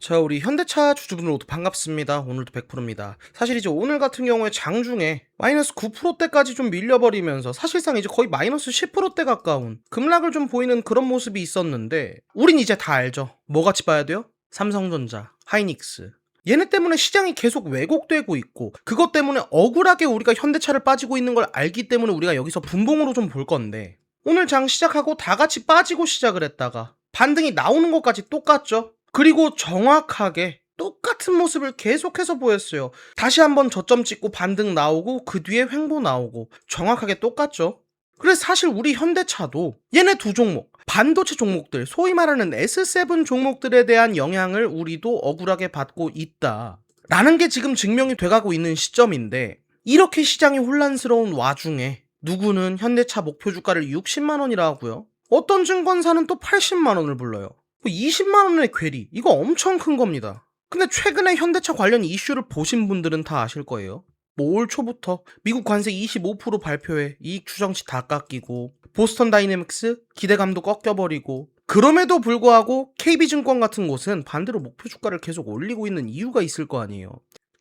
자, 우리 현대차 주주분들 모두 반갑습니다. 오늘도 100%입니다. 사실 이제 오늘 같은 경우에 장중에 마이너스 9%대까지 좀 밀려버리면서 사실상 이제 거의 마이너스 10%대 가까운 급락을 좀 보이는 그런 모습이 있었는데, 우린 이제 다 알죠. 뭐 같이 봐야 돼요? 삼성전자, 하이닉스. 얘네 때문에 시장이 계속 왜곡되고 있고, 그것 때문에 억울하게 우리가 현대차를 빠지고 있는 걸 알기 때문에 우리가 여기서 분봉으로 좀 볼 건데, 오늘 장 시작하고 다 같이 빠지고 시작을 했다가 반등이 나오는 것까지 똑같죠? 그리고 정확하게 똑같은 모습을 계속해서 보였어요. 다시 한번 저점 찍고 반등 나오고 그 뒤에 횡보 나오고 정확하게 똑같죠. 그래서 사실 우리 현대차도 얘네 두 종목, 반도체 종목들, 소위 말하는 S7 종목들에 대한 영향을 우리도 억울하게 받고 있다 라는 게 지금 증명이 돼가고 있는 시점인데, 이렇게 시장이 혼란스러운 와중에 누구는 현대차 목표 주가를 60만원이라 하고요, 어떤 증권사는 또 80만원을 불러요. 20만원의 괴리, 이거 엄청 큰 겁니다. 근데 최근에 현대차 관련 이슈를 보신 분들은 다 아실 거예요. 올 초부터 미국 관세 25% 발표에 이익 추정치 다 깎이고, 보스턴 다이내믹스 기대감도 꺾여버리고, 그럼에도 불구하고 KB증권 같은 곳은 반대로 목표 주가를 계속 올리고 있는 이유가 있을 거 아니에요.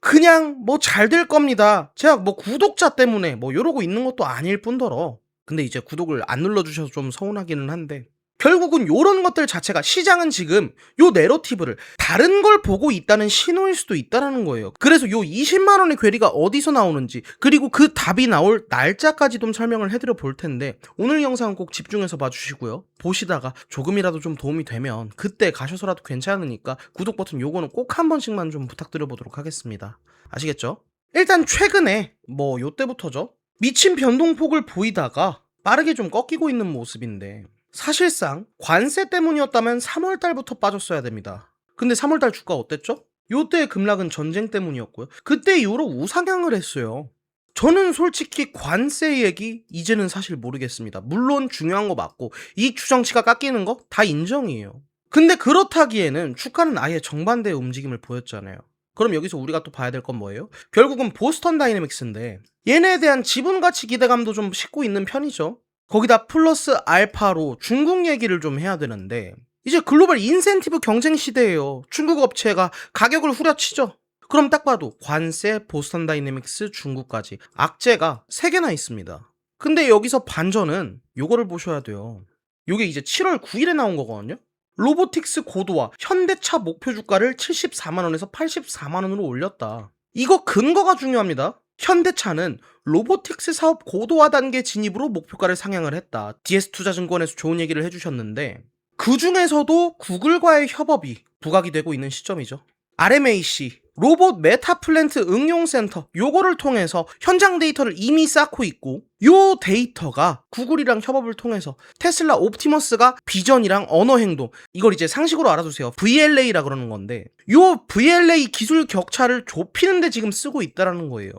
그냥 뭐 잘 될 겁니다, 제가 뭐 구독자 때문에 뭐 이러고 있는 것도 아닐 뿐더러, 근데 이제 구독을 안 눌러주셔서 좀 서운하기는 한데, 결국은 요런 것들 자체가 시장은 지금 요 내러티브를 다른 걸 보고 있다는 신호일 수도 있다는 거예요. 그래서 요 20만원의 괴리가 어디서 나오는지, 그리고 그 답이 나올 날짜까지 좀 설명을 해드려 볼 텐데, 오늘 영상은 꼭 집중해서 봐주시고요. 보시다가 조금이라도 좀 도움이 되면 그때 가셔서라도 괜찮으니까 구독 버튼 요거는 꼭 한 번씩만 좀 부탁드려 보도록 하겠습니다. 아시겠죠? 일단 최근에 뭐 요때부터죠, 미친 변동폭을 보이다가 빠르게 좀 꺾이고 있는 모습인데, 사실상 관세 때문이었다면 3월달부터 빠졌어야 됩니다. 근데 3월달 주가 어땠죠? 요때의 급락은 전쟁 때문이었고요. 그때 이후로 우상향을 했어요. 저는 솔직히 관세 얘기 이제는 사실 모르겠습니다. 물론 중요한 거 맞고 이익 추정치가 깎이는 거 다 인정이에요. 근데 그렇다기에는 주가는 아예 정반대의 움직임을 보였잖아요. 그럼 여기서 우리가 또 봐야 될 건 뭐예요? 결국은 보스턴 다이내믹스인데, 얘네에 대한 지분가치 기대감도 좀 싣고 있는 편이죠. 거기다 플러스 알파로 중국 얘기를 좀 해야 되는데, 이제 글로벌 인센티브 경쟁 시대예요. 중국 업체가 가격을 후려치죠. 그럼 딱 봐도 관세, 보스턴 다이내믹스, 중국까지 악재가 3개나 있습니다. 근데 여기서 반전은 요거를 보셔야 돼요. 요게 이제 7월 9일에 나온 거거든요. 로보틱스 고도화 현대차 목표 주가를 74만원에서 84만원으로 올렸다. 이거 근거가 중요합니다. 현대차는 로보틱스 사업 고도화 단계 진입으로 목표가를 상향을 했다. DS투자증권에서 좋은 얘기를 해주셨는데, 그 중에서도 구글과의 협업이 부각이 되고 있는 시점이죠. RMAC, 로봇 메타플랜트 응용센터, 요거를 통해서 현장 데이터를 이미 쌓고 있고, 요 데이터가 구글이랑 협업을 통해서 테슬라 옵티머스가 비전이랑 언어 행동, 이걸 이제 상식으로 알아두세요. VLA라 그러는 건데, 요 VLA 기술 격차를 좁히는데 지금 쓰고 있다라는 거예요.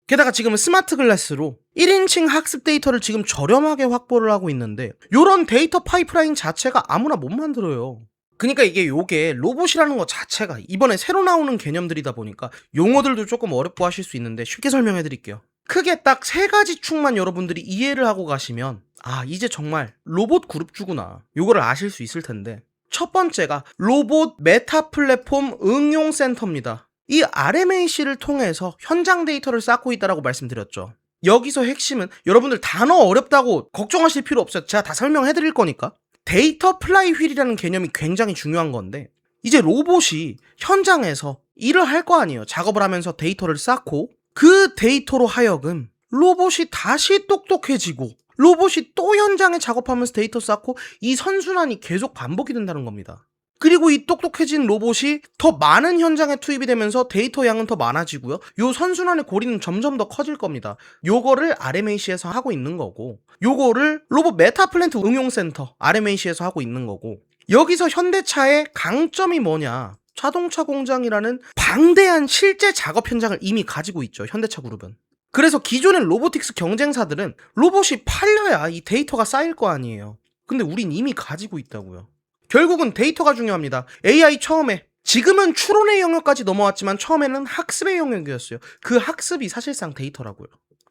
게다가 지금은 스마트 글라스로 1인칭 학습 데이터를 지금 저렴하게 확보를 하고 있는데, 요런 데이터 파이프라인 자체가 아무나 못 만들어요. 그러니까 요게 로봇이라는 것 자체가 이번에 새로 나오는 개념들이다 보니까 용어들도 조금 어렵고 하실 수 있는데, 쉽게 설명해 드릴게요. 크게 딱 3가지 축만 여러분들이 이해를 하고 가시면, 아, 이제 정말 로봇 그룹주구나, 요거를 아실 수 있을 텐데, 첫 번째가 로봇 메타 플랫폼 응용센터입니다. 이 RMAC를 통해서 현장 데이터를 쌓고 있다라고 말씀드렸죠. 여기서 핵심은, 여러분들 단어 어렵다고 걱정하실 필요 없어요. 제가 다 설명해 드릴 거니까. 데이터 플라이휠이라는 개념이 굉장히 중요한 건데, 이제 로봇이 현장에서 일을 할 거 아니에요. 작업을 하면서 데이터를 쌓고, 그 데이터로 하여금 로봇이 다시 똑똑해지고, 로봇이 또 현장에 작업하면서 데이터 쌓고, 이 선순환이 계속 반복이 된다는 겁니다. 그리고 이 똑똑해진 로봇이 더 많은 현장에 투입이 되면서 데이터 양은 더 많아지고요, 요 선순환의 고리는 점점 더 커질 겁니다. 요거를 RMAC에서 하고 있는 거고, 요거를 로봇 메타플랜트 응용센터 RMAC에서 하고 있는 거고, 여기서 현대차의 강점이 뭐냐, 자동차 공장이라는 방대한 실제 작업 현장을 이미 가지고 있죠, 현대차 그룹은. 그래서 기존의 로보틱스 경쟁사들은 로봇이 팔려야 이 데이터가 쌓일 거 아니에요. 근데 우린 이미 가지고 있다고요. 결국은 데이터가 중요합니다. AI 처음에, 지금은 추론의 영역까지 넘어왔지만 처음에는 학습의 영역이었어요. 그 학습이 사실상 데이터라고요.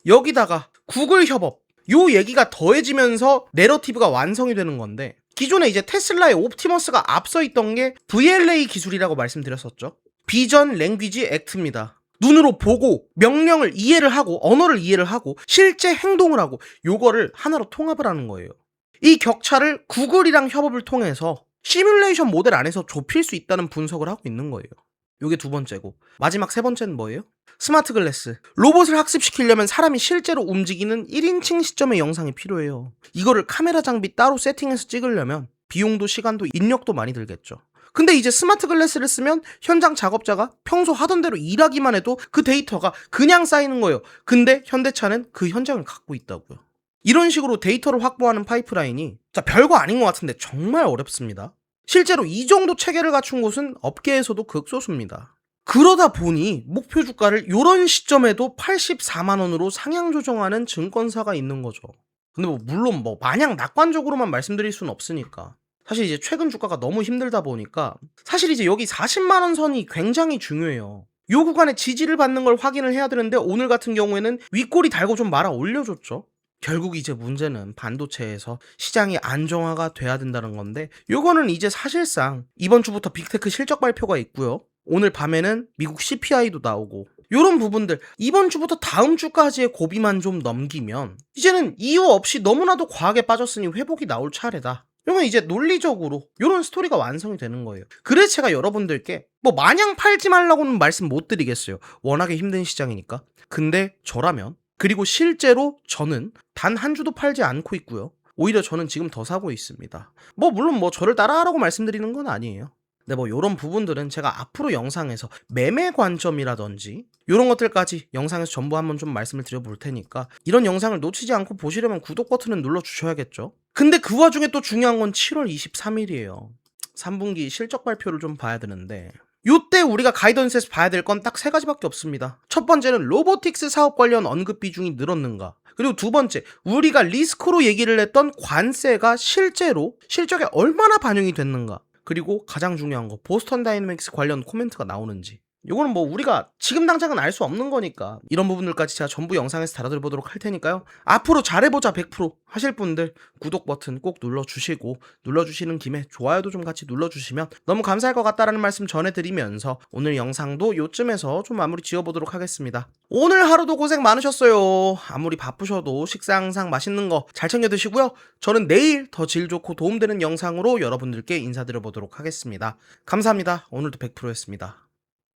여기다가 구글 협업, 요 얘기가 더해지면서 내러티브가 완성이 되는 건데, 기존에 이제 테슬라의 옵티머스가 앞서 있던 게 VLA 기술이라고 말씀드렸었죠. 비전 랭귀지 액트입니다. 눈으로 보고 명령을 이해를 하고 언어를 이해를 하고 실제 행동을 하고 요거를 하나로 통합을 하는 거예요. 이 격차를 구글이랑 협업을 통해서 시뮬레이션 모델 안에서 좁힐 수 있다는 분석을 하고 있는 거예요. 요게 두 번째고, 마지막 세 번째는 뭐예요? 스마트 글래스. 로봇을 학습시키려면 사람이 실제로 움직이는 1인칭 시점의 영상이 필요해요. 이거를 카메라 장비 따로 세팅해서 찍으려면 비용도 시간도 인력도 많이 들겠죠. 근데 이제 스마트 글래스를 쓰면 현장 작업자가 평소 하던 대로 일하기만 해도 그 데이터가 그냥 쌓이는 거예요. 근데 현대차는 그 현장을 갖고 있다고요. 이런 식으로 데이터를 확보하는 파이프라인이 별거 아닌 것 같은데 정말 어렵습니다. 실제로 이 정도 체계를 갖춘 곳은 업계에서도 극소수입니다. 그러다 보니 목표 주가를 이런 시점에도 84만 원으로 상향 조정하는 증권사가 있는 거죠. 근데 물론 마냥 낙관적으로만 말씀드릴 수는 없으니까. 사실 이제 최근 주가가 너무 힘들다 보니까 사실 이제 여기 40만 원 선이 굉장히 중요해요. 요 구간에 지지를 받는 걸 확인을 해야 되는데 오늘 같은 경우에는 윗꼬리 달고 좀 말아 올려줬죠. 결국 이제 문제는 반도체에서 시장이 안정화가 돼야 된다는 건데, 요거는 이제 사실상 이번 주부터 빅테크 실적 발표가 있고요. 오늘 밤에는 미국 CPI도 나오고, 요런 부분들 이번 주부터 다음 주까지의 고비만 좀 넘기면 이제는 이유 없이 너무나도 과하게 빠졌으니 회복이 나올 차례다. 이건 이제 논리적으로 요런 스토리가 완성이 되는 거예요. 그래서 제가 여러분들께 마냥 팔지 말라고는 말씀 못 드리겠어요. 워낙에 힘든 시장이니까. 근데 저라면, 그리고 실제로 저는 단 한 주도 팔지 않고 있고요. 오히려 저는 지금 더 사고 있습니다. 물론 저를 따라하라고 말씀드리는 건 아니에요. 근데 요런 부분들은 제가 앞으로 영상에서 매매 관점이라든지 요런 것들까지 영상에서 전부 한번 좀 말씀을 드려볼 테니까 이런 영상을 놓치지 않고 보시려면 구독 버튼을 눌러주셔야겠죠. 근데 그 와중에 또 중요한 건 7월 23일이에요. 3분기 실적 발표를 좀 봐야 되는데, 요때 우리가 가이던스에서 봐야 될 건 딱 세 가지밖에 없습니다. 첫 번째는 로보틱스 사업 관련 언급 비중이 늘었는가. 그리고 두 번째, 우리가 리스크로 얘기를 했던 관세가 실제로 실적에 얼마나 반영이 됐는가. 그리고 가장 중요한 거, 보스턴 다이내믹스 관련 코멘트가 나오는지. 요거는 우리가 지금 당장은 알 수 없는 거니까 이런 부분들까지 제가 전부 영상에서 다뤄드려보도록 할 테니까요. 앞으로 잘해보자 100% 하실 분들 구독 버튼 꼭 눌러주시고, 눌러주시는 김에 좋아요도 좀 같이 눌러주시면 너무 감사할 것 같다라는 말씀 전해드리면서 오늘 영상도 요쯤에서 좀 마무리 지어보도록 하겠습니다. 오늘 하루도 고생 많으셨어요. 아무리 바쁘셔도 식사 항상 맛있는 거 잘 챙겨 드시고요. 저는 내일 더 질 좋고 도움되는 영상으로 여러분들께 인사드려보도록 하겠습니다. 감사합니다. 오늘도 100%였습니다.